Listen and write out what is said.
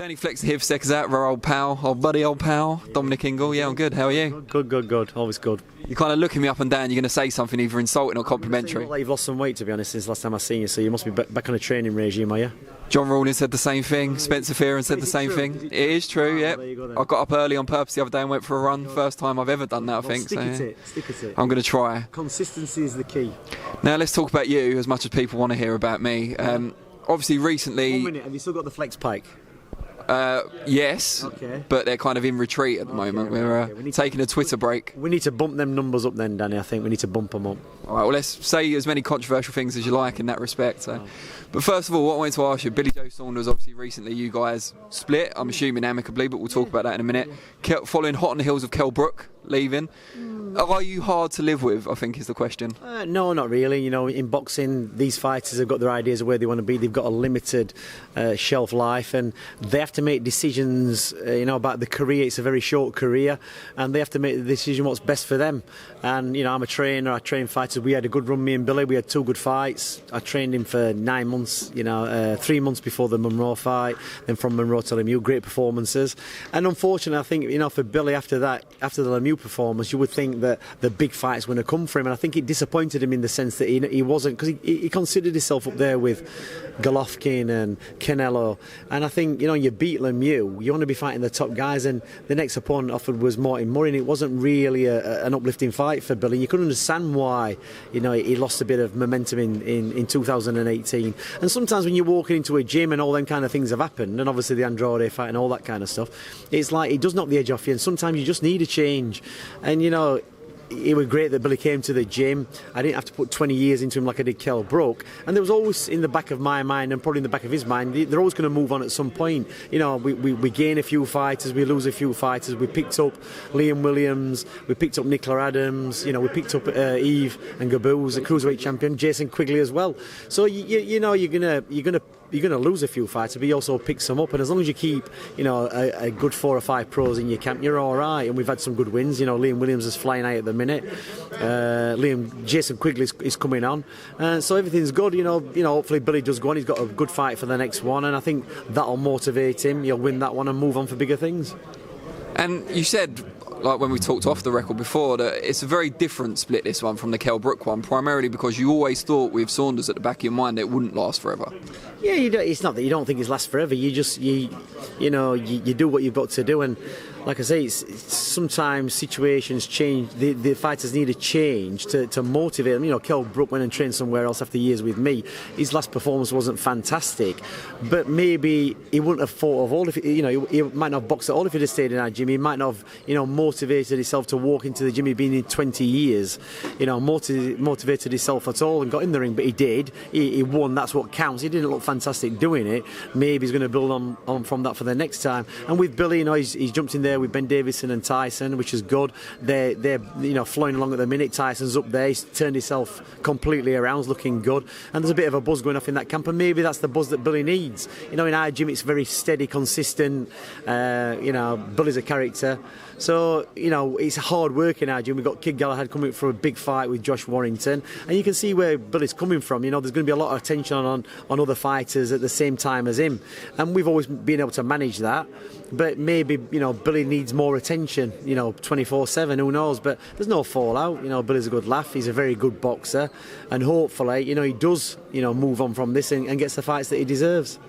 Danny Flexer here for SecondsOut, our old pal, old pal, Dominic Ingle. Yeah, I'm good. How are you? Good. Always good. You're kind of looking me up and down. You're going to say something either insulting or complimentary. You look like you've lost some weight, to be honest, since last time I seen you, so you must be back on a training regime, are you? John Rawlings said the same thing. Spencer Fearon said the same thing. It is true, yeah. I got up early on purpose the other day and went for a run. First time I've ever done that, I think. Stick at it. I'm going to try. Consistency is the key. Now let's talk about you as much as people want to hear about me. Obviously recently... 1 minute, have you still got the flex pike? Yes, okay. But they're kind of in retreat at the moment. We're taking a Twitter break. We need to bump them numbers up then, Danny. I think we need to bump them up. All right, well, let's say as many controversial things as you like in that respect. So. But first of all, what I wanted to ask you, Billy Joe Saunders, obviously recently you guys split, I'm assuming amicably, but we'll talk about that in a minute. Following hot on the heels of Kell Brook leaving. Are you hard to live with, I think is the question. No, not really. You know, in boxing, these fighters have got their ideas of where they want to be. They've got a limited shelf life, and they have to make decisions, about the career. It's a very short career, and they have to make the decision what's best for them. And, I'm a trainer. I train fighters. We had a good run, me and Billy. We had 2 good fights. I trained him for 9 months, 3 months before the Monroe fight. Then from Monroe to Lemieux, great performances. And unfortunately, I think, for Billy after the Lemieux performance, you would think that the big fights were going to come for him, and I think it disappointed him in the sense that he wasn't, because he considered himself up there with Golovkin and Canelo, and I think you beat Lemieux, you want to be fighting the top guys, and the next opponent offered was Martin Murray, and it wasn't really an uplifting fight for Billy. You could understand why he lost a bit of momentum in 2018, and sometimes when you're walking into a gym and all them kind of things have happened, and obviously the Andrade fight and all that kind of stuff, it's like it does knock the edge off you, and sometimes you just need a change. And it was great that Billy came to the gym. I didn't have to put 20 years into him like I did Kell Brook. And there was always in the back of my mind, and probably in the back of his mind, they're always going to move on at some point. We gain a few fighters, we lose a few fighters. We picked up Liam Williams, we picked up Nicola Adams, we picked up Eve and Gabouz, the cruiserweight champion, Jason Quigley as well. So you're gonna lose a few fighters, but you also pick some up, and as long as you keep a good 4 or 5 pros in your camp, you're all right. And we've had some good wins. Liam Williams is flying out at the minute. Jason Quigley is coming on, so everything's good. Hopefully Billy does go on. He's got a good fight for the next one, and I think that'll motivate him. He'll win that one and move on for bigger things. And you said, like when we talked off the record before, that it's a very different split, this one, from the Kell Brook one, primarily because you always thought with Saunders at the back of your mind that it wouldn't last forever. Yeah, it's not that you don't think it lasts forever. You just you do what you've got to do, and like I say, it's sometimes situations change. The fighters need a change to motivate them. Kell Brook went and trained somewhere else after years with me. His last performance wasn't fantastic, but maybe he wouldn't have fought at all if he might not have boxed at all if he'd have stayed in our gym. He might not have motivated himself to walk into the gym. He'd been in 20 years, motivated himself at all and got in the ring, but he did. He won. That's what counts. He didn't look fantastic doing it. Maybe he's going to build on from that for the next time. And with Billy, he's jumped in there with Ben Davison and Tyson, which is good. They're flowing along at the minute. Tyson's up there. He's turned himself completely around. He's looking good. And there's a bit of a buzz going off in that camp, and maybe that's the buzz that Billy needs. In our gym, it's very steady, consistent. Billy's a character. So, it's hard work in our gym. We've got Kid Galahad coming for a big fight with Josh Warrington, and you can see where Billy's coming from. There's going to be a lot of attention on other fighters at the same time as him, and we've always been able to manage that. But maybe, Billy needs more attention, 24/7, who knows? But there's no fallout. Billy's a good laugh. He's a very good boxer, and hopefully, he does, move on from this and gets the fights that he deserves.